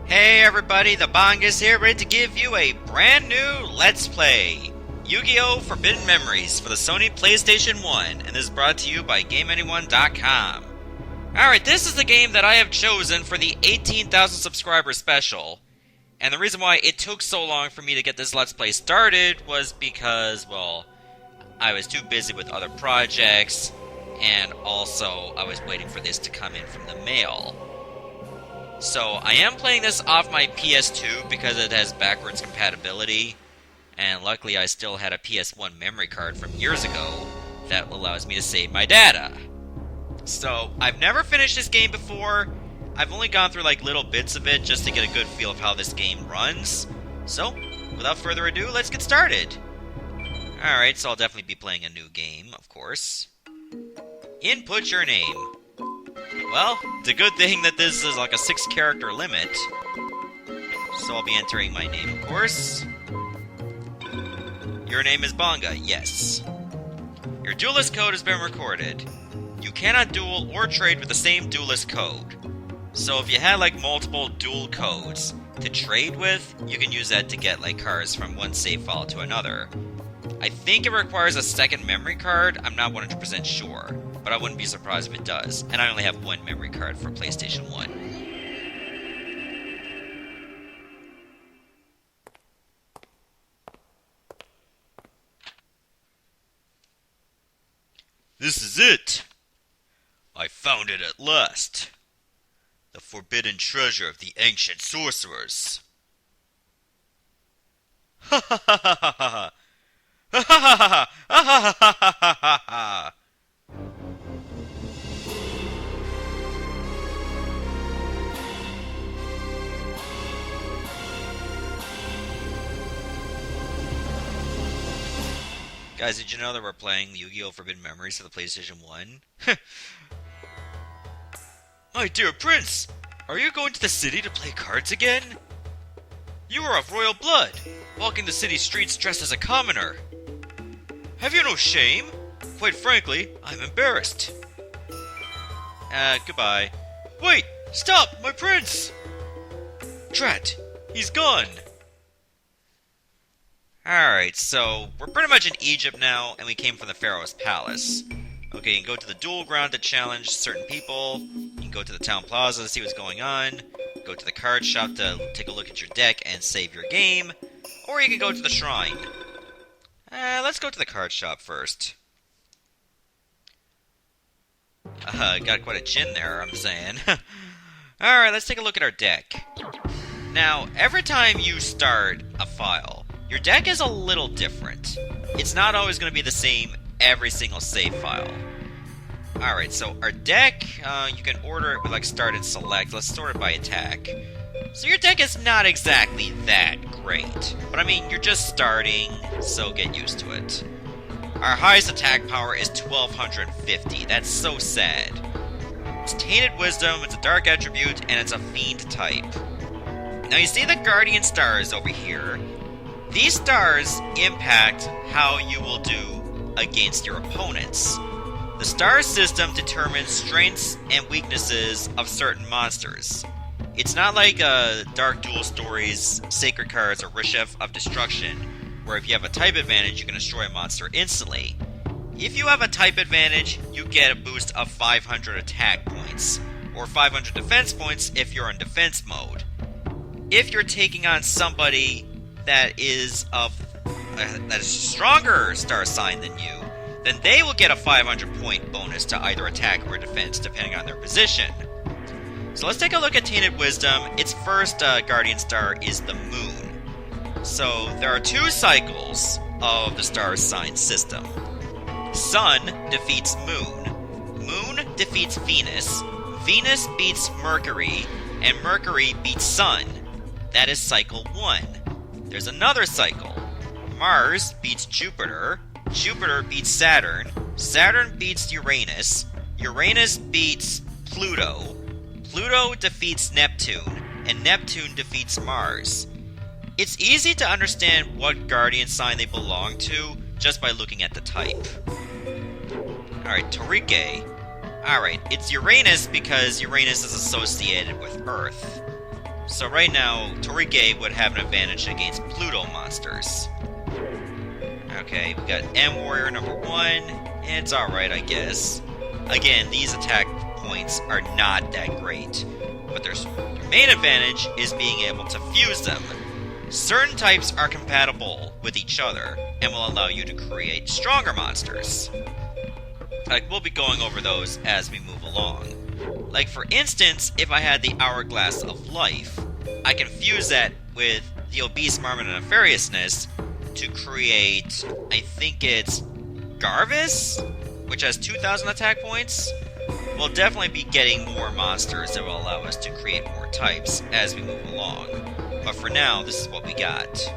Hey everybody, the Bongus here, ready to give you a brand new Let's Play! Yu-Gi-Oh! Forbidden Memories for the Sony PlayStation 1, and this is brought to you by GameAnyone.com. Alright, this is the game that I have chosen for the 18,000 subscriber special. And the reason why it took so long for me to get this Let's Play started was because, well, I was too busy with other projects, and also I was waiting for this to come in from the mail. So, I am playing this off my PS2 because it has backwards compatibility, and luckily I still had a PS1 memory card from years ago that allows me to save my data. So, I've never finished this game before. I've only gone through like little bits of it just to get a good feel of how this game runs. So, without further ado, let's get started. Alright, so I'll definitely be playing a new game, of course. Input your name. Well, it's a good thing that this is like a 6-character limit. So I'll be entering my name, of course. Your name is Bonga, yes. Your duelist code has been recorded. You cannot duel or trade with the same duelist code. So if you had like multiple dual codes to trade with, you can use that to get like cards from one save file to another. I think it requires a second memory card, I'm not 100% sure. But I wouldn't be surprised if it does. And I only have one memory card for PlayStation 1. This is it! I found it at last. The forbidden treasure of the ancient sorcerers. Ha ha ha ha ha ha! Ha ha ha ha ha ha ha ha ha ha! Guys, did you know that we're playing Yu-Gi-Oh! Forbidden Memories for the PlayStation 1? My dear Prince! Are you going to the city to play cards again? You are of royal blood, walking the city streets dressed as a commoner. Have you no shame? Quite frankly, I'm embarrassed. Goodbye. Wait! Stop! My prince! Drat! He's gone! Alright, so we're pretty much in Egypt now, and we came from the Pharaoh's palace. Okay, you can go to the duel ground to challenge certain people. You can go to the town plaza to see what's going on. Go to the card shop to take a look at your deck and save your game. Or you can go to the shrine. Let's go to the card shop first. Got quite a chin there, I'm saying. Alright, let's take a look at our deck. Now, every time you start a file, your deck is a little different. It's not always going to be the same every single save file. Alright, so our deck, you can order it with like start and select. Let's sort it by attack. So your deck is not exactly that great. But I mean, you're just starting, so get used to it. Our highest attack power is 1250. That's so sad. It's Tainted Wisdom, it's a dark attribute, and it's a fiend type. Now you see the Guardian Stars over here. These stars impact how you will do against your opponents. The star system determines strengths and weaknesses of certain monsters. It's not like Dark Duel Stories, Sacred Cards, or Rishef of Destruction, where if you have a type advantage, you can destroy a monster instantly. If you have a type advantage, you get a boost of 500 attack points, or 500 defense points if you're in defense mode. If you're taking on somebody that is a stronger star sign than you, then they will get a 500 point bonus to either attack or defense, depending on their position. So let's take a look at Tainted Wisdom. Its first Guardian Star is the Moon. So there are 2 cycles of the star sign system. Sun defeats Moon. Moon defeats Venus. Venus beats Mercury. And Mercury beats Sun. That is cycle 1. There's another cycle. Mars beats Jupiter. Jupiter beats Saturn. Saturn beats Uranus. Uranus beats Pluto. Pluto defeats Neptune. And Neptune defeats Mars. It's easy to understand what guardian sign they belong to just by looking at the type. Alright, Torike. Alright, it's Uranus because Uranus is associated with Earth. So right now, Torige would have an advantage against Pluto monsters. Okay, we got M Warrior number 1. It's alright, I guess. Again, these attack points are not that great, but their main advantage is being able to fuse them. Certain types are compatible with each other and will allow you to create stronger monsters. We'll be going over those as we move along. Like, for instance, if I had the Hourglass of Life, I can fuse that with the Obese Marmot of Nefariousness to create, I think it's Garvis, which has 2,000 attack points. We'll definitely be getting more monsters that will allow us to create more types as we move along. But for now, this is what we got.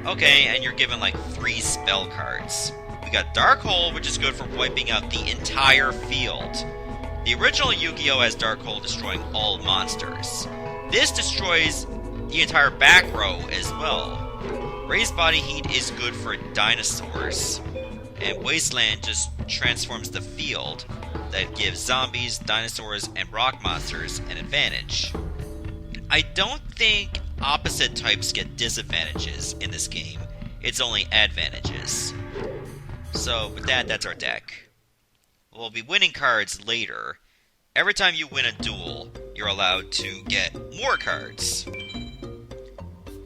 Okay, and you're given like 3 spell cards. We got Dark Hole, which is good for wiping out the entire field. The original Yu-Gi-Oh! Has Dark Hole destroying all monsters. This destroys the entire back row as well. Raised Body Heat is good for dinosaurs. And Wasteland just transforms the field that gives zombies, dinosaurs, and rock monsters an advantage. I don't think opposite types get disadvantages in this game. It's only advantages. So with that, that's our deck. We'll be winning cards later. Every time you win a duel, you're allowed to get more cards.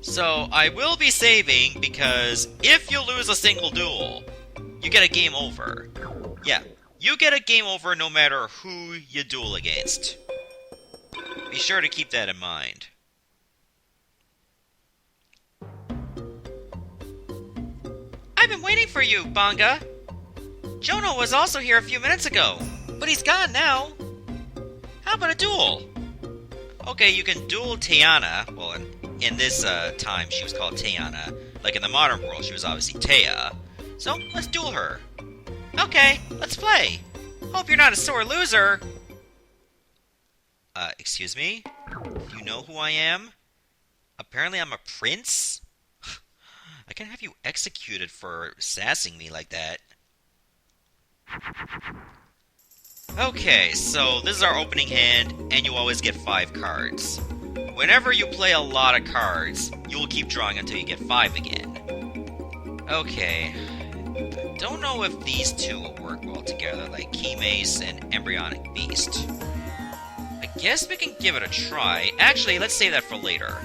So I will be saving because if you lose a single duel, you get a game over. Yeah, you get a game over no matter who you duel against. Be sure to keep that in mind. I've been waiting for you, Banga. Jono was also here a few minutes ago, but he's gone now. How about a duel? Okay, you can duel Tiana. Well, in this time, she was called Tiana. Like in the modern world, she was obviously Taya. So, let's duel her. Okay, let's play. Hope you're not a sore loser. Excuse me? Do you know who I am? Apparently I'm a prince? I can have you executed for sassing me like that. Okay, so this is our opening hand, and you always get 5 cards. Whenever you play a lot of cards, you will keep drawing until you get 5 again. Okay. Don't know if these two will work well together, like Key Mace and Embryonic Beast. I guess we can give it a try. Actually, let's save that for later.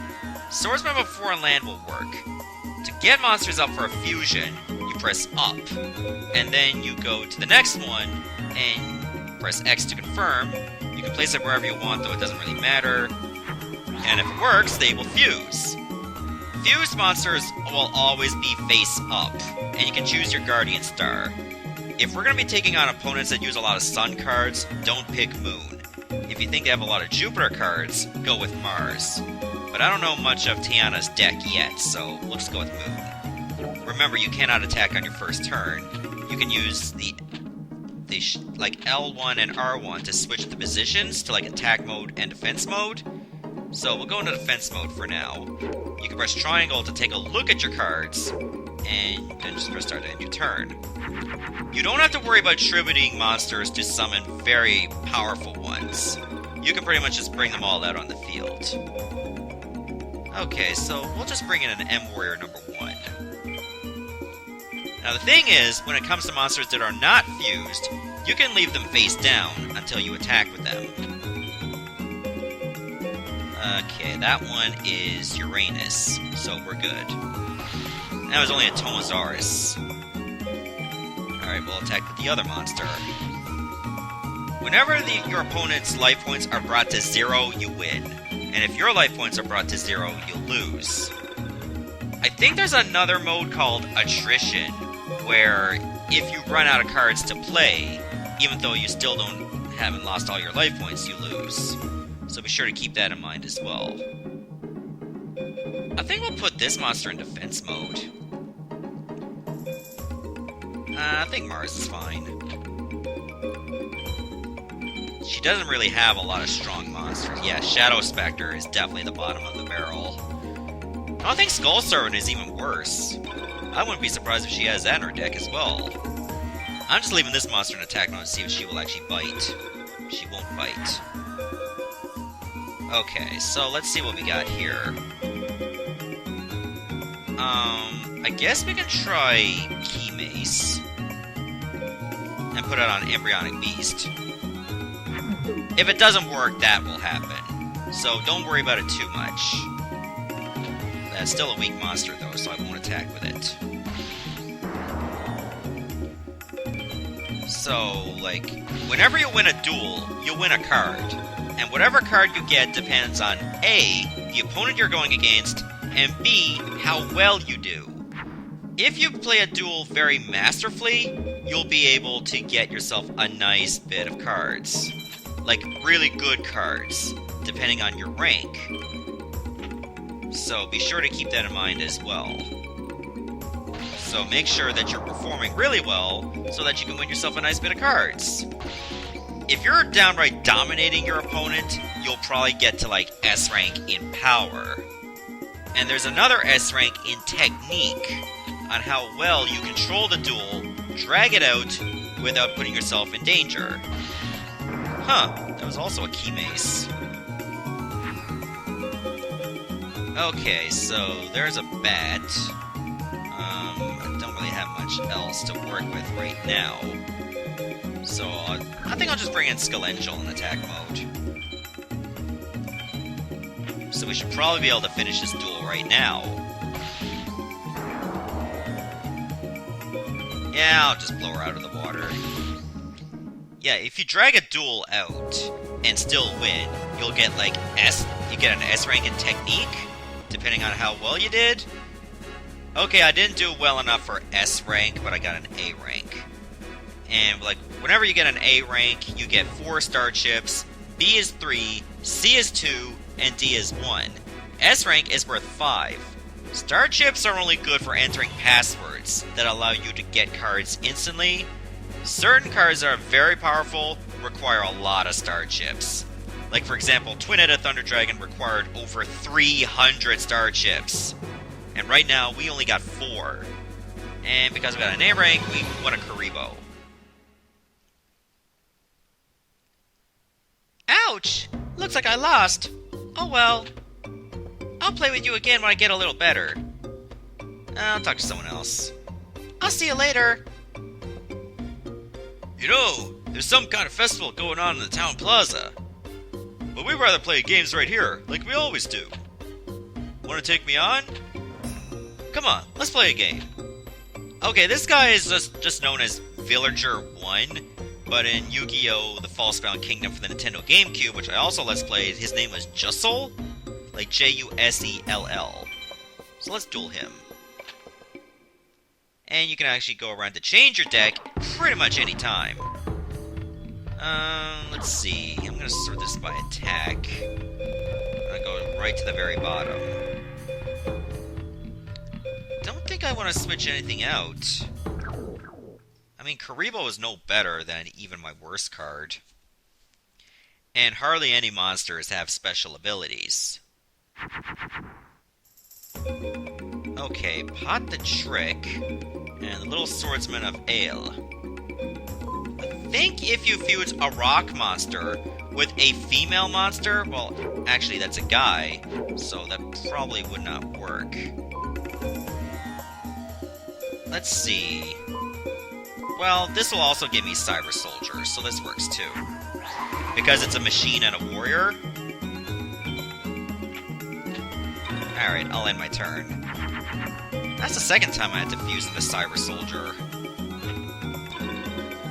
Swordsman of Foreign Land will work. To get monsters up for a fusion, you press up, and then you go to the next one, and press X to confirm. You can place it wherever you want, though it doesn't really matter. And if it works, they will fuse. Fused monsters will always be face up, and you can choose your Guardian Star. If we're going to be taking on opponents that use a lot of Sun cards, don't pick Moon. If you think they have a lot of Jupiter cards, go with Mars. But I don't know much of Tiana's deck yet, so we'll just go with Moon. Remember, you cannot attack on your first turn. You can use like L1 and R1 to switch the positions to like attack mode and defense mode. So we'll go into defense mode for now. You can press triangle to take a look at your cards, and then just press start to end your turn. You don't have to worry about tributing monsters to summon very powerful ones. You can pretty much just bring them all out on the field. Okay, so we'll just bring in an M Warrior number 1. Now the thing is, when it comes to monsters that are not fused, you can leave them face down until you attack with them. Okay, that one is Uranus, so we're good. That was only a Tomosaurus. Alright, we'll attack with the other monster. Whenever your opponent's life points are brought to 0, you win. And if your life points are brought to 0, you'll lose. I think there's another mode called Attrition, where if you run out of cards to play, even though you still haven't lost all your life points, you lose. So be sure to keep that in mind as well. I think we'll put this monster in defense mode. I think Mars is fine. She doesn't really have a lot of strong monsters. Yeah, Shadow Spectre is definitely the bottom of the barrel. I don't think Skull Servant is even worse. I wouldn't be surprised if she has that in her deck as well. I'm just leaving this monster in attack mode to see if she will actually bite. She won't bite. Okay, so let's see what we got here. I guess we can try Key Mace. And put it on Embryonic Beast. If it doesn't work, that will happen. So don't worry about it too much. That's still a weak monster though, so I won't attack with it. So, like, whenever you win a duel, you win a card. And whatever card you get depends on A, the opponent you're going against, and B, how well you do. If you play a duel very masterfully, you'll be able to get yourself a nice bit of cards. Like, really good cards, depending on your rank. So be sure to keep that in mind as well. So make sure that you're performing really well, so that you can win yourself a nice bit of cards. If you're downright dominating your opponent, you'll probably get to, like, S rank in power. And there's another S rank in technique, on how well you control the duel, drag it out, without putting yourself in danger. Huh, that was also a Key Mace. Okay, so there's a bat. I don't really have much else to work with right now. So, I think I'll just bring in Skelengel in attack mode. So we should probably be able to finish this duel right now. Yeah, I'll just blow her out of the water. Yeah, if you drag a duel out and still win, you'll get like you get an S rank in technique, depending on how well you did. Okay, I didn't do well enough for S rank, but I got an A rank. And like, whenever you get an A rank, you get 4 star chips, B is 3, C is 2, and D is 1. S rank is worth 5. Star chips are only good for entering passwords that allow you to get cards instantly. Certain cards that are very powerful require a lot of star chips. Like, for example, Twin-Headed Thunder Dragon required over 300 star chips. And right now, we only got 4. And because we got an A rank, we won a Karibo. Ouch! Looks like I lost. Oh well. I'll play with you again when I get a little better. I'll talk to someone else. I'll see you later. You know, there's some kind of festival going on in the town plaza. But we'd rather play games right here, like we always do. Want to take me on? Come on, let's play a game. Okay, this guy is just known as Villager 1, but in Yu-Gi-Oh! The False-Bound Kingdom for the Nintendo GameCube, which I also let's played, his name was Jussel? Like Jussell. So let's duel him. And you can actually go around to change your deck pretty much any time. Let's see. I'm gonna sort this by attack. I'm gonna go right to the very bottom. Don't think I want to switch anything out. I mean, Karibo is no better than even my worst card. And hardly any monsters have special abilities. Okay, Pot the Trick, and the Little Swordsman of Ale. I think if you fuse a rock monster with a female monster, well, actually that's a guy, so that probably would not work. Let's see. Well, this will also give me Cyber Soldier, so this works too. Because it's a machine and a warrior. Alright, I'll end my turn. That's the second time I had to fuse the Cyber Soldier.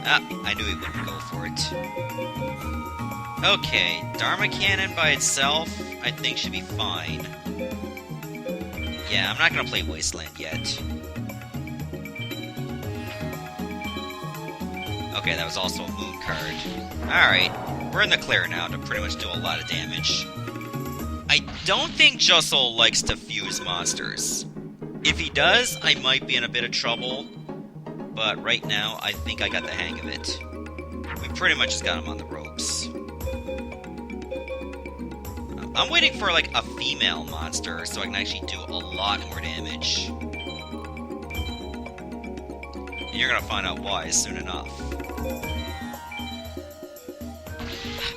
Ah, I knew he wouldn't go for it. Okay, Dharma Cannon by itself, I think should be fine. Yeah, I'm not gonna play Wasteland yet. Okay, that was also a moon card. Alright, we're in the clear now to pretty much do a lot of damage. I don't think Jussel likes to fuse monsters. If he does, I might be in a bit of trouble. But right now, I think I got the hang of it. We pretty much just got him on the ropes. I'm waiting for, like, a female monster so I can actually do a lot more damage. And you're gonna find out why soon enough.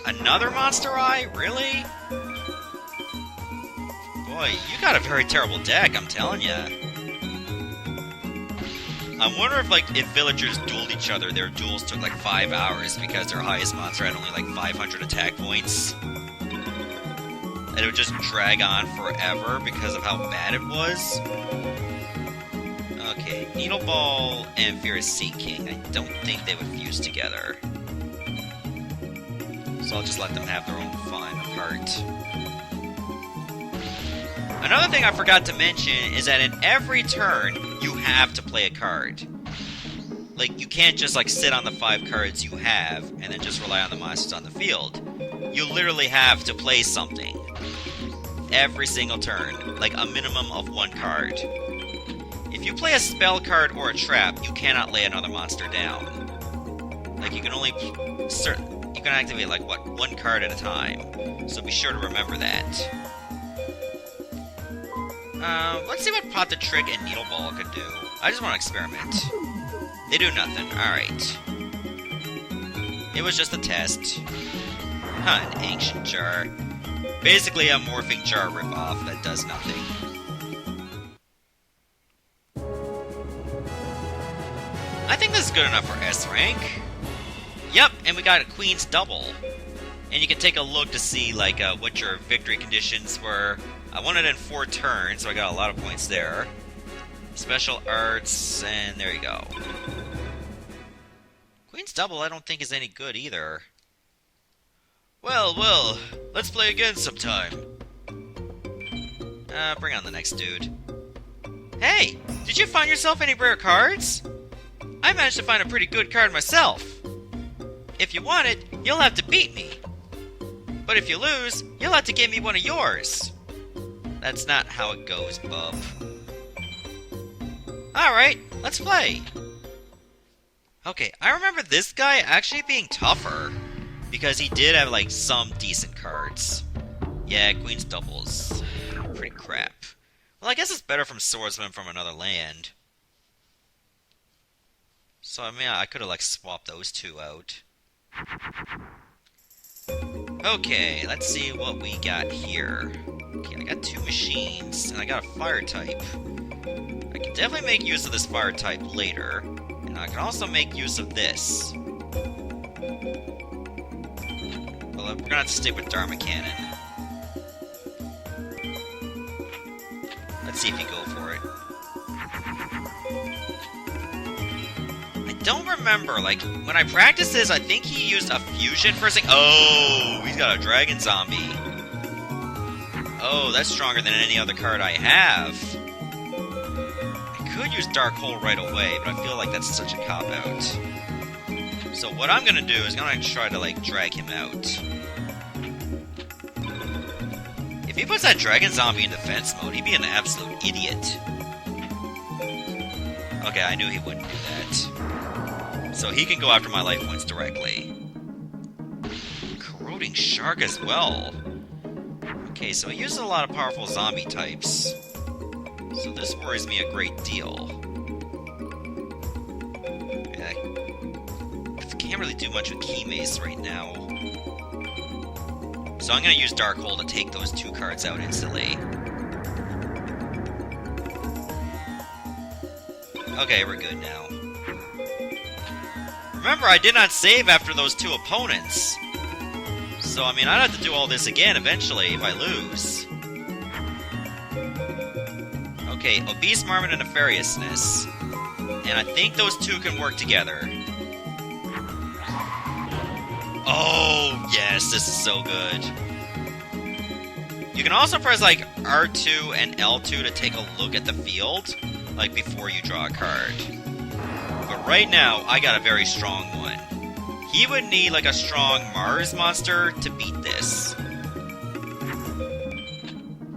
Another Monster Eye? Really? Boy, you got a very terrible deck, I'm telling ya. I wonder if, like, if villagers dueled each other, their duels took like 5 hours because their highest monster had only like 500 attack points. And it would just drag on forever because of how bad it was. Okay, Needle Ball and Fierce Sea King. I don't think they would fuse together. So I'll just let them have their own fun part. Another thing I forgot to mention is that in every turn, you have to play a card. Like, you can't just, like, sit on the 5 cards you have and then just rely on the monsters on the field. You literally have to play something. Every single turn. Like, a minimum of 1 card. If you play a spell card or a trap, you cannot lay another monster down. Like, you can only... You can activate, like, what, 1 card at a time. So be sure to remember that. Let's see what Pot the Trick and Needle Ball could do. I just want to experiment. They do nothing. Alright. It was just a test. Huh, an Ancient Jar. Basically a Morphing Jar ripoff that does nothing. I think this is good enough for S rank. Yep, and we got a Queen's Double. And you can take a look to see, like, what your victory conditions were. I won it in 4 turns, so I got a lot of points there. Special arts, and there you go. Queen's Double I don't think is any good either. Well, let's play again sometime. Bring on the next dude. Hey, did you find yourself any rare cards? I managed to find a pretty good card myself. If you want it, you'll have to beat me. But if you lose, you'll have to give me one of yours. That's not how it goes, bub. Alright, let's play. Okay, I remember this guy actually being tougher, because he did have, like, some decent cards. Yeah, Queen's Doubles. Pretty crap. Well, I guess it's better from Swordsman from another land. So, I mean, I could have, like, swapped those 2 out. Okay, let's see what we got here. Okay, I got 2 machines, and I got a fire type. I can definitely make use of this fire type later, and I can also make use of this. Well, we're gonna have to stick with Dharma Cannon. Let's see if you go for it. I don't remember, like, when I practiced this, I think he used a fusion first thing. Oh, he's got a dragon zombie. Oh, that's stronger than any other card I have. I could use Dark Hole right away, but I feel like that's such a cop-out. So what I'm gonna do is I'm gonna try to, like, drag him out. If he puts that dragon zombie in defense mode, he'd be an absolute idiot. Okay, I knew he wouldn't do that. So he can go after my life points directly. Corroding Shark as well. Okay, so he uses a lot of powerful zombie types. So this worries me a great deal. Yeah, I can't really do much with Key Mace right now. So I'm gonna use Dark Hole to take those 2 cards out instantly. Okay, we're good now. Remember, I did not save after those 2 opponents. So, I mean, I'd have to do all this again eventually if I lose. Okay, Obese Marmot and Nefariousness. And I think those 2 can work together. Oh, yes, this is so good. You can also press, like, R2 and L2 to take a look at the field, like, before you draw a card. But right now, I got a very strong one. He would need, like, a strong Mars monster to beat this.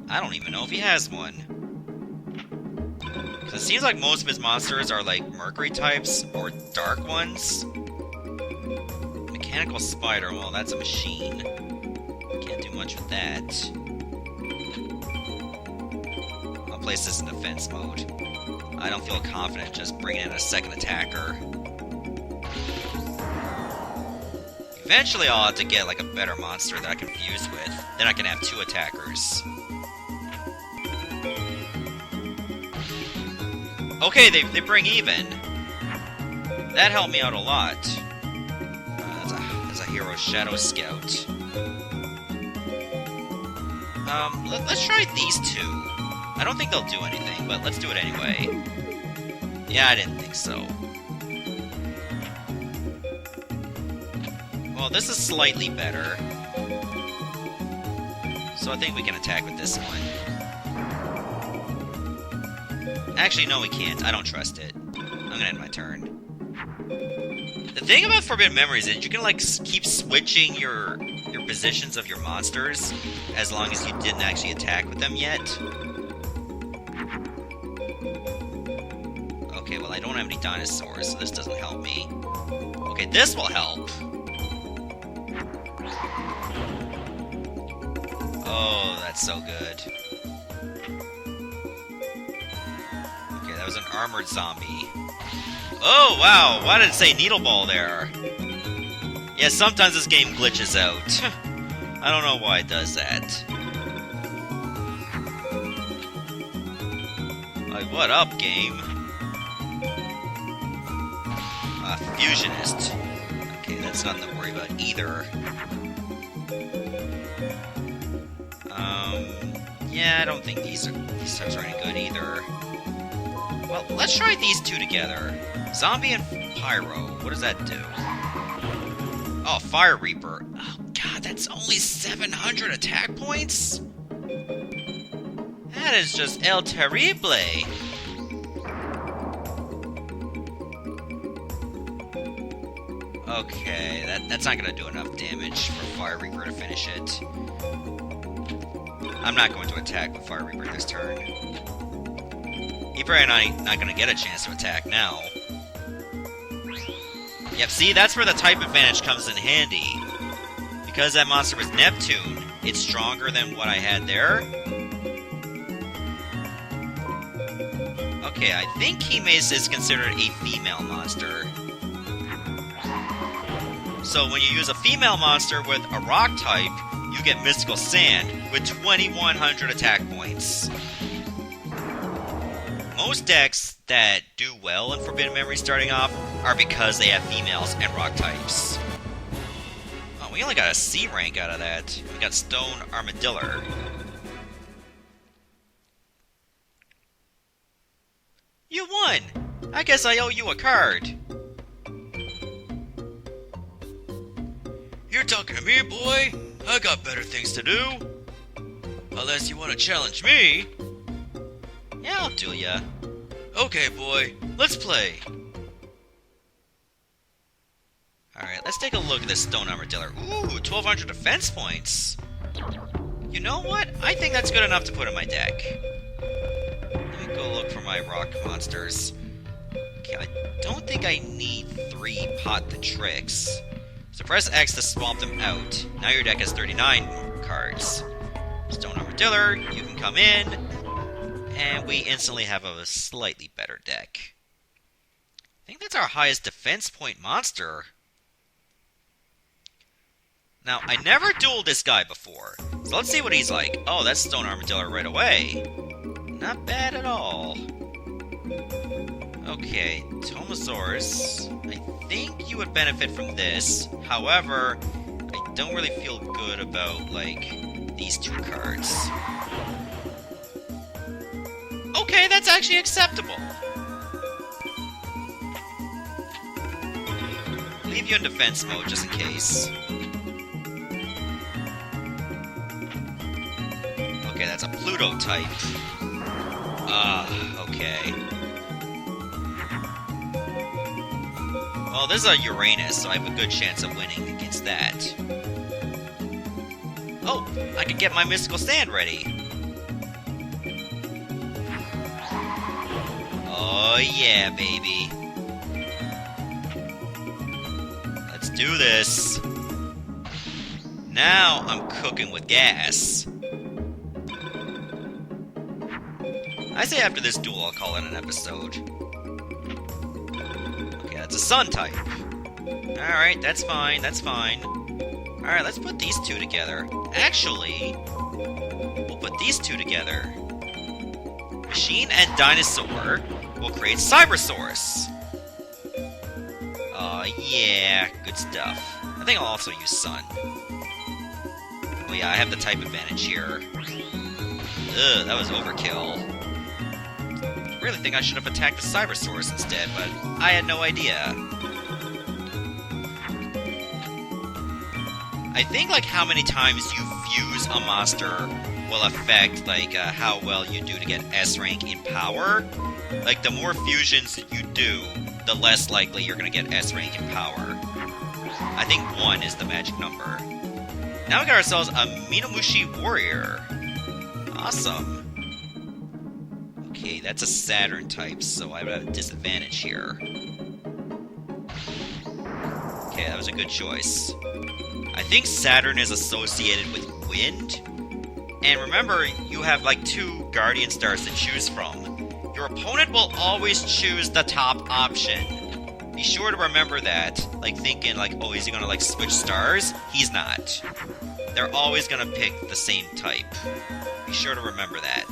I don't even know if he has one. Because it seems like most of his monsters are, like, Mercury types or dark ones. Mechanical Spider, well, that's a machine. Can't do much with that. I'll place this in defense mode. I don't feel confident just bringing in a second attacker. Eventually I'll have to get, like, a better monster that I can fuse with. Then I can have 2 attackers. Okay, they bring even. That helped me out a lot. That's a hero Shadow Scout. Let's try these two. I don't think they'll do anything, but let's do it anyway. Yeah, I didn't think so. Well, this is slightly better. So I think we can attack with this one. Actually, no, we can't. I don't trust it. I'm gonna end my turn. The thing about Forbidden Memories is you can, like, keep switching your positions of your monsters as long as you didn't actually attack with them yet. Okay, well, I don't have any dinosaurs, so this doesn't help me. Okay, this will help. Oh, that's so good. Okay, that was an armored zombie. Oh, wow! Why did it say Needle Ball there? Yeah, sometimes this game glitches out. I don't know why it does that. Like, what up, game? Fusionist. Okay, that's nothing to worry about either. Yeah, I don't think these types are any good either. Well, let's try these two together. Zombie and Pyro. What does that do? Oh, Fire Reaper. Oh, God, that's only 700 attack points? That is just El Terrible. Okay, that's not gonna do enough damage for Fire Reaper to finish it. I'm not going to attack with Fire Reaper this turn. He probably not gonna get a chance to attack now. Yep, see, that's where the type advantage comes in handy. Because that monster was Neptune, it's stronger than what I had there. Okay, I think Himes is considered a female monster. So when you use a female monster with a rock type, you get Mystical Sand with 2100 attack points. Most decks that do well in Forbidden Memory starting off are because they have females and rock types. Oh, we only got a C rank out of that. We got Stone Armadillo. You won! I guess I owe you a card. You're talking to me, boy? I got better things to do. Unless you want to challenge me. Yeah, I'll do ya. Okay, boy. Let's play. Alright, let's take a look at this Stone Armadillo. Ooh, 1200 defense points. You know what? I think that's good enough to put in my deck. Let me go look for my rock monsters. Okay, I don't think I need 3 Pot the Tricks. So press X to swap them out. Now your deck has 39 cards. Stone Armadillo, you can come in, and we instantly have a slightly better deck. I think that's our highest defense point monster. Now, I never dueled this guy before, so let's see what he's like. Oh, that's Stone Armadillo right away. Not bad at all. Okay, Tomosaurus. I think you would benefit from this. However, I don't really feel good about, like, these 2 cards. Okay, that's actually acceptable. Leave you in defense mode just in case. Okay, that's a Pluto type. Okay. Well, this is a Uranus, so I have a good chance of winning against that. Oh, I can get my Mystical Sand ready. Oh yeah, baby. Let's do this. Now I'm cooking with gas. I say after this duel, I'll call it an episode. Okay, that's a Sun type. Alright, that's fine, that's fine. Alright, let's put these 2 together. Actually, we'll put these 2 together. Machine and Dinosaur we'll create Cyber Source. Yeah, good stuff. I think I'll also use Sun. Oh yeah, I have the type advantage here. Ugh, that was overkill. Really think I should have attacked the Cyber Source instead, but I had no idea. I think, like, how many times you fuse a monster will affect, like, how well you do to get S rank in power. Like, the more fusions you do, the less likely you're gonna get S rank in power. I think 1 is the magic number. Now we got ourselves a Minamushi Warrior. Awesome. Okay, that's a Saturn type, so I have a disadvantage here. Okay, that was a good choice. I think Saturn is associated with wind. And remember, you have like 2 Guardian Stars to choose from. Your opponent will always choose the top option. Be sure to remember that. Like thinking like, oh, is he gonna like switch stars? He's not. They're always gonna pick the same type. Be sure to remember that.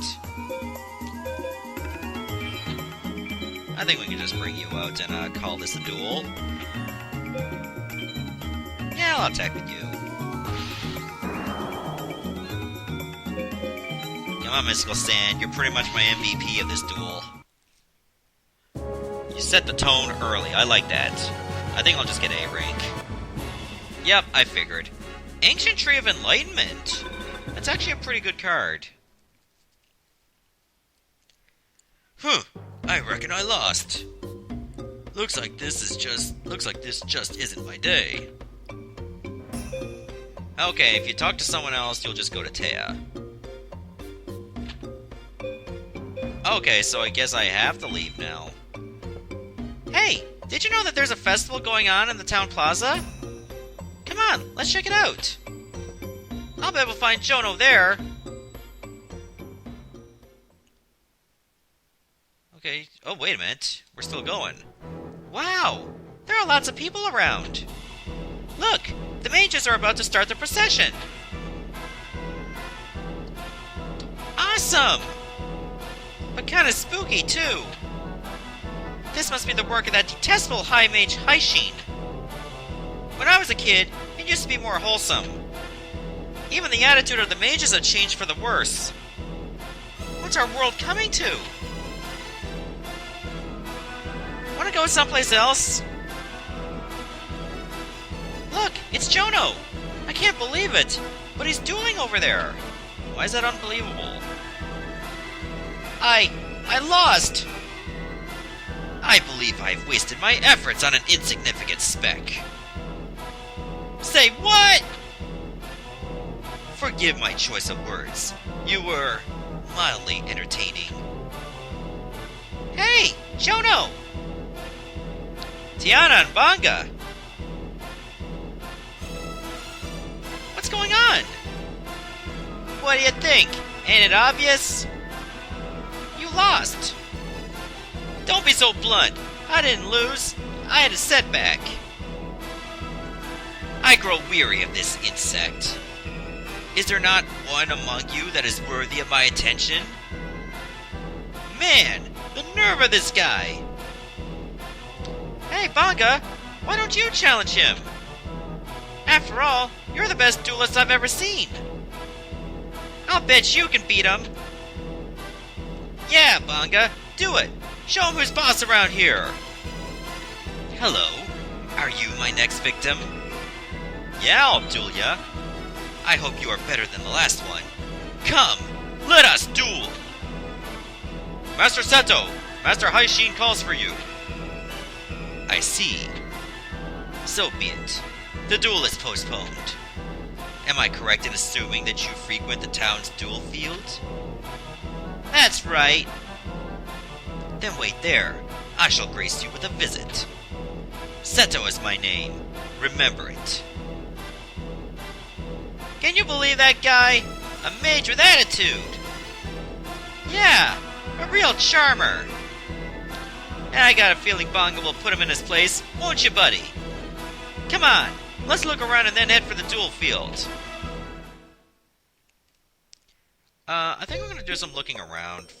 I think we can just bring you out and call this a duel. Yeah, I'll attack with you. Come on, Mystical Sand. You're pretty much my MVP of this duel. You set the tone early. I like that. I think I'll just get A rank. Yep, I figured. Ancient Tree of Enlightenment. That's actually a pretty good card. Huh. I reckon I lost. Looks like this just isn't my day. Okay, if you talk to someone else, you'll just go to Taya. Okay, so I guess I have to leave now. Hey, did you know that there's a festival going on in the town plaza? Come on, let's check it out. I'll be able to find Jono there. Okay, oh wait a minute, we're still going. Wow, there are lots of people around. Look, the mages are about to start the procession. Awesome! But kinda spooky, too. This must be the work of that detestable high mage Heishin. When I was a kid, it used to be more wholesome. Even the attitude of the mages had changed for the worse. What's our world coming to? Wanna go someplace else? Look, it's Jono! I can't believe it, but he's dueling over there. Why is that unbelievable? I lost! I believe I've wasted my efforts on an insignificant speck. Say what? Forgive my choice of words. You were mildly entertaining. Hey, Jono! Tiana and Banga! What's going on? What do you think? Ain't it obvious? You lost. Don't be so blunt. I didn't lose. I had a setback. I grow weary of this insect. Is there not one among you that is worthy of my attention? Man, the nerve of this guy! Hey, Banga, why don't you challenge him? After all, you're the best duelist I've ever seen. I'll bet you can beat him. Yeah, Banga, do it. Show him who's boss around here. Hello, are you my next victim? Yeah, I'll duel ya. I hope you are better than the last one. Come, let us duel! Master Seto, Master Heishin calls for you. I see. So be it. The duel is postponed. Am I correct in assuming that you frequent the town's duel field? That's right. Then wait there. I shall grace you with a visit. Seto is my name. Remember it. Can you believe that guy? A mage with attitude. Yeah, a real charmer. And I got a feeling Bonga will put him in his place, won't you, buddy? Come on, let's look around and then head for the duel field. I think I'm gonna do some looking around.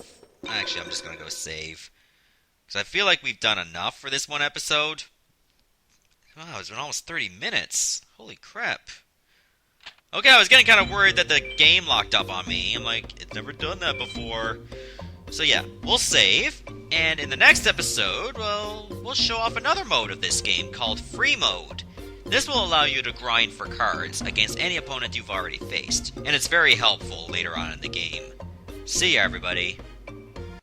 Actually, I'm just gonna go save. Because I feel like we've done enough for this one episode. Wow, it's been almost 30 minutes. Holy crap. Okay, I was getting kind of worried that the game locked up on me. I'm like, it's never done that before. So yeah, we'll save. And in the next episode, well, we'll show off another mode of this game called Free Mode. This will allow you to grind for cards against any opponent you've already faced. And it's very helpful later on in the game. See ya, everybody.